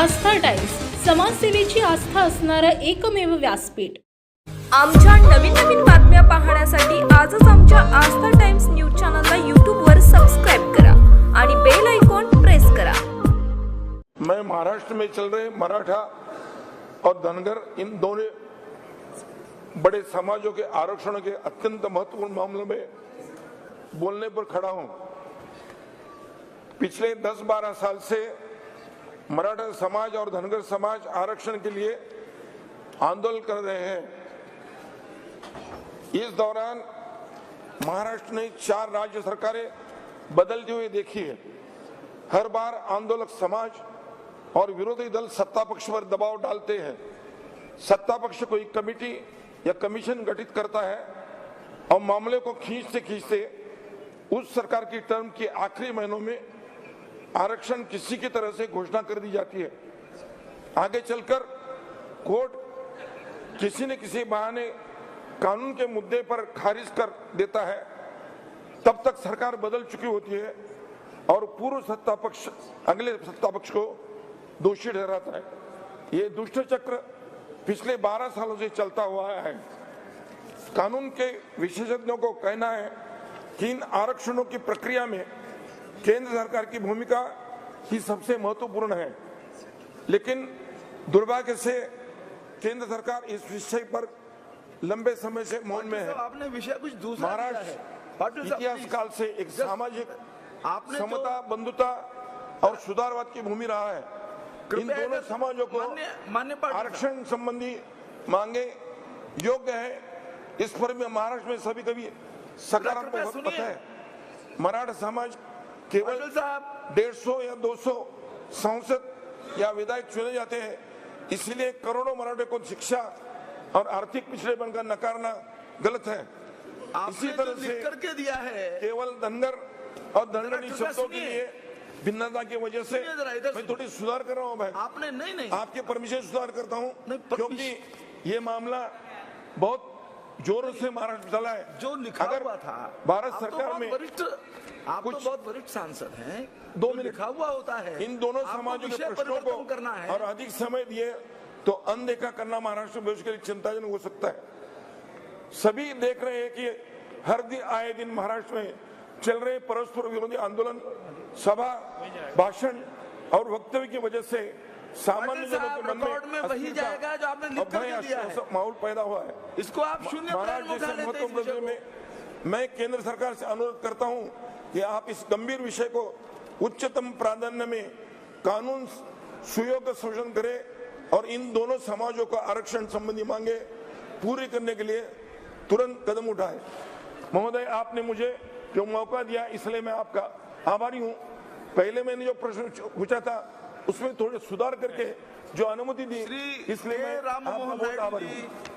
आस्था times, समाजसेवेची आस्था असणारं एकमेव व्यासपीठ। आमच्या नवीन बातम्या पाहण्यासाठी आजच आमच्या आस्था टाइम्स न्यूज चॅनलला यूट्यूबवर सबस्क्राइब करा आणि बेल आयकॉन प्रेस करा। मैं महाराष्ट्र में चल रहे मराठा और धनगर इन दोनों बड़े समाजों के आरक्षण के अत्यंत महत्वपूर्ण मामलों में बोलने पर खड़ा हूं। पिछले 10-12 साल से मराठा समाज और धनगर समाज आरक्षण के लिए आंदोलन कर रहे हैं। इस दौरान महाराष्ट्र ने 4 राज्य सरकारें बदलती हुई देखी है। हर बार आंदोलक समाज और विरोधी दल सत्ता पक्ष पर दबाव डालते हैं। सत्ता पक्ष कोई कमेटी या कमीशन गठित करता है और मामले को खींचते उस सरकार की टर्म के आखिरी महीनों में आरक्षण किसी की तरह से घोषणा कर दी जाती है। आगे चलकर कोर्ट किसी न किसी बहाने कानून के मुद्दे पर खारिज कर देता है। तब तक सरकार बदल चुकी होती है और पूर्व सत्ता पक्ष अगले सत्ता पक्ष को दोषी ठहराता है। ये दुष्ट चक्र पिछले 12 सालों से चलता हुआ है। कानून के विशेषज्ञों को कहना है कि इन आरक्षणों की प्रक्रिया में केंद्र सरकार की भूमिका ही सबसे महत्वपूर्ण है, लेकिन दुर्भाग्य से केंद्र सरकार इस विषय पर लंबे समय से मौन में है। आपने विषय कुछ दूसरा महाराष्ट्र इतिहास काल से एक सामाजिक समता, बंधुता और सुधारवाद की भूमि रहा है। इन दोनों समाजों को आरक्षण संबंधी मांगे योग्य है, इस पर भी महाराष्ट्र में सभी कभी सकारात्मक मत है। मराठा समाज केवल 150 या 200 सांसद या विधायक चुने जाते हैं, इसलिए करोड़ों मराठे को शिक्षा और आर्थिक पिछड़ेपन का नकारना गलत है। इसी तरह से करके दिया है केवल धनगर और धनगरी शब्दों के लिए भिन्नता की वजह से मैं थोड़ी सुधार कर रहा हूँ भाई। आपने नहीं आपके परमिशन सुधार करता हूँ क्योंकि ये मामला बहुत जोरों से महाराष्ट्र में चला है। जो लिखा हुआ था भारत सरकार में आप तो बहुत वरिष्ठ सांसद हैं, 2 मिनट लिखा हुआ होता है। इन दोनों समाजों के प्रश्नों को करना है और अधिक समय दिए तो अनदेखा करना महाराष्ट्र में भविष्य के लिए चिंताजनक हो सकता है। सभी देख रहे हैं कि हर दिन आए दिन महाराष्ट्र में चल रहे परस्पर विरोधी आंदोलन, सभा, भाषण और वक्तव्य की वजह से सामान्य जनों के मन में वही जाएगा जो आपने लिख कर दिया है। माहौल पैदा हुआ है। इसको आप शून्य महत्वपूर्ण में मैं केंद्र सरकार से अनुरोध करता हूं कि आप इस गंभीर विषय को उच्चतम प्राधान्य में कानून सुयोग्य संशोधन करें और इन दोनों समाजों को आरक्षण संबंधी मांगे पूरी करने के लिए तुरंत कदम उठाए। महोदय, आपने मुझे जो मौका दिया इसलिए मैं आपका आभारी हूं। पहले मैंने जो प्रश्न पूछा था उसमें थोड़े सुधार करके जो अनुमति दी, इसलिए मैं आपका बहुत आभारी हूं।